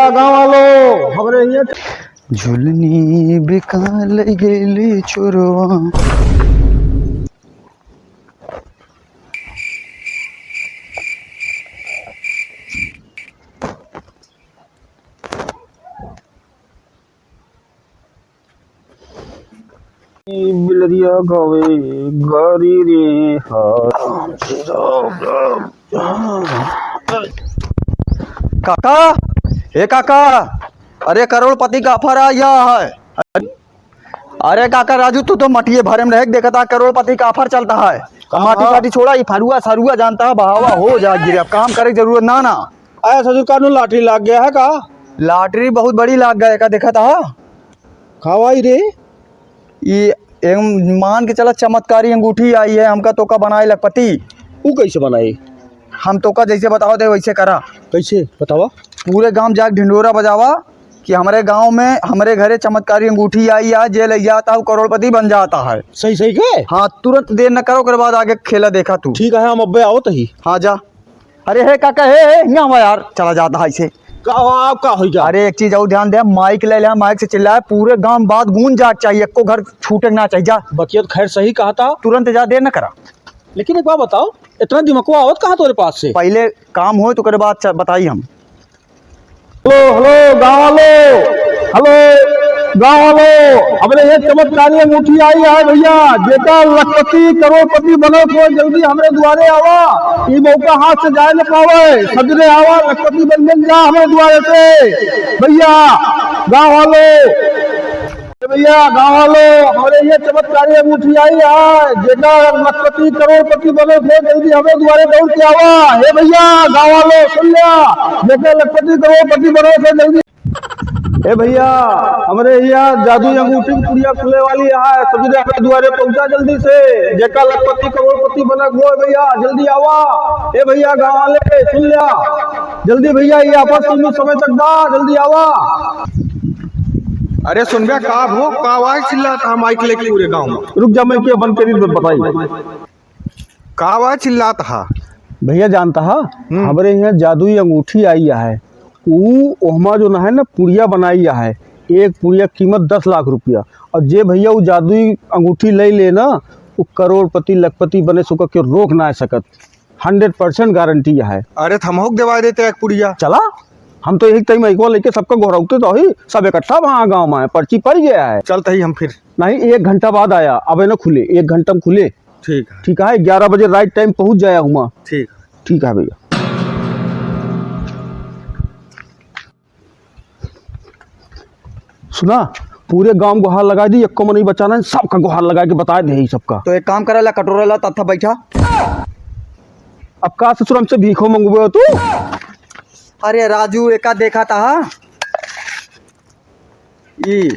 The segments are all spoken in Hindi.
भैया गाँव वालों हमरे ये झुलनी बिकाल गेली चोरवा। बिलरिया गावे गारी रे काका, हे काका, अरे करोड़पति का ऑफर आया है। अरे काका राजू, तू तो मटिए भरे में रह देखता करोड़पति का ऑफर चलता है। माटी काटी छोड़ा, ये फरुआ सरुआ जानता है, बहावा हो जा गिरे, अब काम करे जरूरत ना ना। आया ससुर कानू लाठी लाग गया है का? लॉटरी बहुत बड़ी लाग गया का, देखा था खावाई रे। ये मान के चला चमत्कारी अंगूठी आई है, हमका तो का बनाए लखपति। वो कैसे बनाई? हम तो का जैसे बताओ दे वैसे करा। कैसे बतावा? पूरे गांव जाके ढिंडोरा बजावा कि हमारे गांव में हमारे घरे चमत्कारी अंगूठी आई है, जे ले जाता है करोड़पति बन जाता है। सही सही के? हाँ, तुरंत देर न करो, कर बाद आगे खेला देखा तू। ठीक है, हम अब्बे आओ तही। हाँ जा। अरे हे काका, हे यहाँ हुआ यार, चला जाता है इसे। का हो जा? अरे एक चीज और ध्यान दे, माइक ले ले, माइक से चिल्लाए, पूरे गांव में बात गूंज जाग चाहिए, को घर छूटे ना चाहिए। जा बतिया तो खैर सही कहा था, तुरंत जा, देर न करा। लेकिन एक बात बताओ, इतना दिमकवा आवत कहाँ तोरे पास से? पहले काम हो तो करे बात बताई हम। हेलो हेलो गाँव वालों, हेलो गाँव वालों, हमरे ये चमत्कारी अंगूठी आई है भैया, जेका लखपति करोड़पति बनो को जल्दी हमरे द्वारे आवा। ये मौका हाथ से जाए न पावे, सजरे आवा, लखपति बन जा हमरे द्वारे से भैया। गाँव वालों, भैया गाँव वालों, हमारे ये चमत्कारी अंगूठी आई है, जेका लखपति करोड़पति बनो को जल्दी हमें द्वारे दौड़ के आवा। हे भैया गाँव वालों सुन लिया, जेका लखपति करोड़पति बनो से जल्दी। ए भैया, हमारे यहाँ जादू अंगूठी की पुड़िया खुले वाली है, सजरे हमें द्वारे पहुंचा जल्दी से, जेका लखपति करोड़पति बना गो भैया, जल्दी आवा। ए भैया गाँव वाले सुन लिया, जल्दी भैया, ये आपस में समय तक बा, जल्दी आवा। अरे सुन बे, का हो का आवाज चिल्लाता है माइक लेके पूरे गांव में? रुक जा, मैं क्या बंद करी बताई। का आवाज चिल्लाता है? भैया जानता है, हमारे यहाँ जादुई अंगूठी आई है, ओहमा जो है ना पुड़िया बनाई है, एक पुड़िया कीमत 10 लाख रुपया, और जे भैया वो जादुई अंगूठी ले लेना, वो करोड़पति लखपति बने सुका के रोक ना सकत, 100% गारंटी है। अरे थमहोक दवा देते एक पुड़िया। चला, हम तो यही टाइम एक लेके सबका गोरौते तो ही सब इकट्ठा वहाँ गाँव में पर्ची पड़ गया है। चलते ही हम फिर नहीं, 1 घंटा बाद आया, अब है ना खुले 1 घंटा में खुले। ठीक है, ठीक है, 11 बजे राइट टाइम पहुँच जाया हूँ। ठीक ठीक है भैया। सुना, पूरे गांव गुहार लगा दी, एक को नहीं बचाना, सबका गुहार लगा के बता दे सबका। तो एक काम करा ला, कटोरा ला, तथा बैठा। अब का ससुर हमसे भीखो मंगवे हो तू? अरे राजू, एका देखा था ये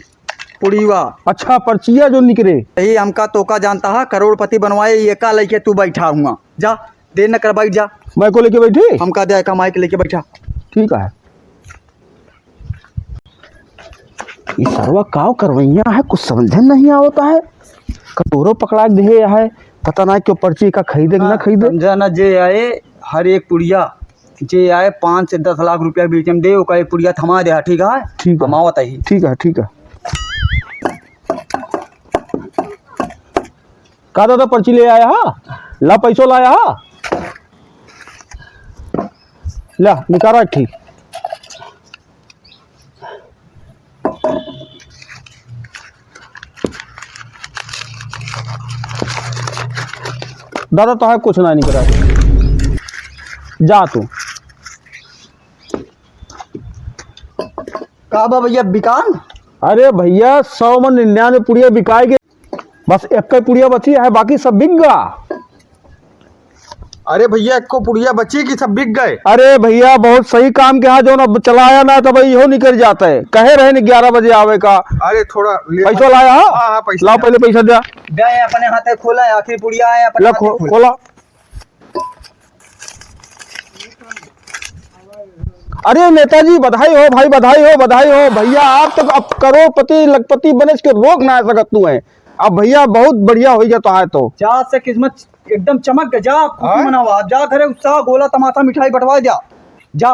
पुड़ीवा। अच्छा, पर्चिया जो निकले यही हमका तोका जानता है, करोड़पति बनवाए, एका लेके तू बैठा हुआ। जा, देर न कर, बैठ जा। मैं को लेके बैठी? हमका दे, एका माइक लेके बैठा। ठीक है। ये सरवा काव करवैया है, कुछ समझ नहीं आवता है, कटोरो पकड़ा दे है, पता ना क्यों पर्ची का खरीदे ना खरीदे। समझा ना, जे आए हर एक पुड़िया जे आए 5 से 10 लाख रुपया बीच में दे, ओका एक पुड़िया थमा दे। ठीक है, ठीक है, थमावत ही। ठीक है, ठीक है। का दादा पर्ची ले आया हा? ला पैसो लाया हा? ला निकारा। ठीक, दादा तो है कुछ ना निकला, जा तू। का बा भैया बिकान? अरे भैया 100 में 99 पुड़िया बिकाएगी, बस एक ही पुड़िया बची है, बाकी सब बिक गया। अरे भैया, एक को पुड़िया बची की सब बिक गए? अरे भैया बहुत सही काम किया, जो ना चलाया ना तो भाई इहो निकल जाता है, कहे रहे 11 बजे आवे का। अरे थोड़ा पैसा लाया? हाँ, पैसा लाओ, पहले पैसा दिया। दे, अपने हाथे खोला है, आखिर पुड़िया है अपने हाथे खोला। खोला। अरे नेताजी बधाई हो भाई, बधाई हो, बधाई हो भैया, आप तो अब करोड़पति लखपति बने, इसके रोक ना सकत तू है। अब भैया बहुत बढ़िया हो गया तो है, तो जा से किस्मत एकदम चमक गया। जा खुशी मनावा, जा घरे उत्साह, गोला तमाशा मिठाई बंटवा, जा जा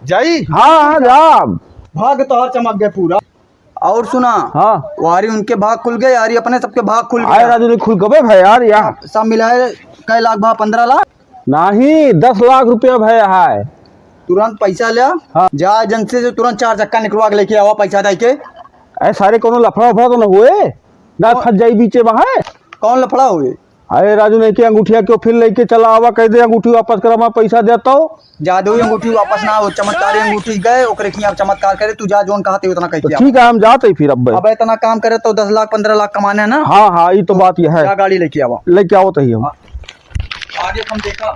जाई। हाँ हाँ जा। भाग तो और चमक गए पूरा। और सुना, हाँ वारी उनके भाग खुल गए, यारी अपने सबके भाग खुल आए गए। राजू ने खुल गए भाई यार यहाँ सब मिलाए कई लाख भाग 15 लाख। नहीं 10 लाख रुपया भाई है। तुरंत पैसा लिया, हाँ। जा एजेंसी से तुरंत 4 चक्का निकलवा के लेके आवा पैसा दे के। ऐ सारे कोनो लफड़ा उफड़ा तो न हुए ना फंस जाई बीचे वहाँ। कौन लफड़ा हुए? अरे राजू ने के अंगूठिया क्यों फिर लेके चला आवा, कह दे अंगूठी वापस करा, मैं पैसा देता हूँ। जादू अंगूठी वापस ना हो, चमत्कारी अंगूठी गए ओकरे की आप चमत्कार करे, तू जा जोन कहते उतना कह तो दिया। ठीक है हम जाते ही फिर अब। अब इतना काम करे तो 10 लाख 15 लाख कमाने है ना। हाँ हाँ ये तो बात यह है। जा गाड़ी लेके आवा। लेके आओ तो ही हम। आगे हम देखा।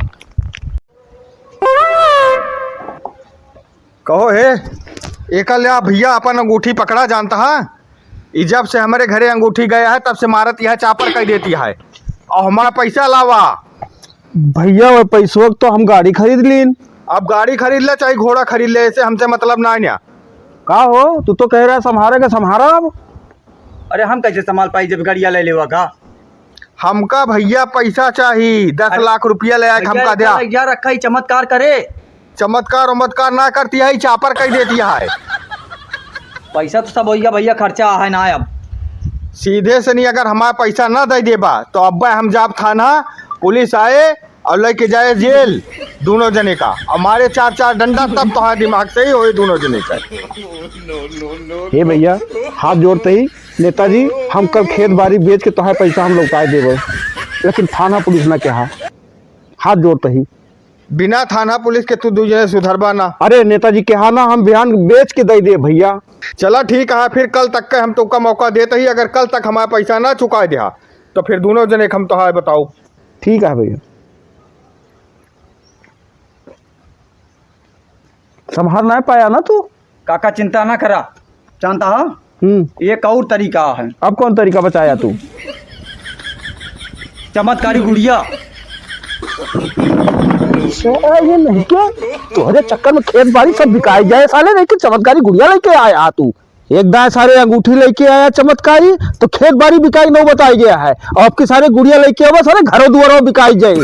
कहो हे एकल या भैया अपन अंगूठी पकड़ा जानता है। जब से हमारे घरे अंगूठी गया है तब से मारत यह चापर कर देती है और हमारा पैसा लावा। भैया वो पैसों तो हम गाड़ी खरीद लीन। अब गाड़ी खरीद ले चाहे घोड़ा खरीद ले, ऐसे हमसे मतलब ना है। का हो तू तो कह रहा है संभारेगा संभारा अब। अरे हम कैसे संभाल पाई जब गाड़िया ले लेवा का। हमका भैया पैसा चाहिए 10 लाख रुपया ले आए हमका दिया। या रखा ही चमत्कार करे। चमत्कार उमत्कार ना करती है, चापर कर देती है। पैसा तो सब होइया भैया, खर्चा है ना अब। सीधे से नहीं, अगर हमारा पैसा ना दे देबा तो अब हम जाब थाना, पुलिस आए और लेके जाए जेल दोनों जने का। हमारे 4 डंडा तब तो दिमाग से ही हो दोनों जने का। हे भैया हाथ जोड़ते ही, नेताजी हम कल खेत बाड़ी बेच के तुम्हारे पैसा हम लौटाए देवे, लेकिन थाना पुलिस ना क्या। हाथ जोड़ते ही। बिना थाना पुलिस के तू दूसरे सुधरबा ना। अरे नेताजी क्या ना हम बयान बेच के दे दे भैया। चला ठीक है, फिर कल तक का हम तुमका मौका देते ही। अगर कल तक हमारा पैसा ना चुका दिया तो फिर दोनों जने हम तो बताओ। ठीक है भैया, संभाल ना पाया ना तू। काका चिंता ना करा, जानता है एक और तरीका है। अब कौन तरीका बचाया तू? चमत्कारी गुड़िया। ये नहीं के तुम्हारे चक्कर में खेत बाड़ी सब बिकाई जाए साले, नहीं कि चमत्कारी गुड़िया लेके आया तू। एक दाएं सारे अंगूठी लेके आया चमत्कारी, तो खेत बाड़ी बिकाई नहीं बताई गया है, और आपके सारे गुड़िया लेके आवा सारे घरों दुआरों बिकाई जाए।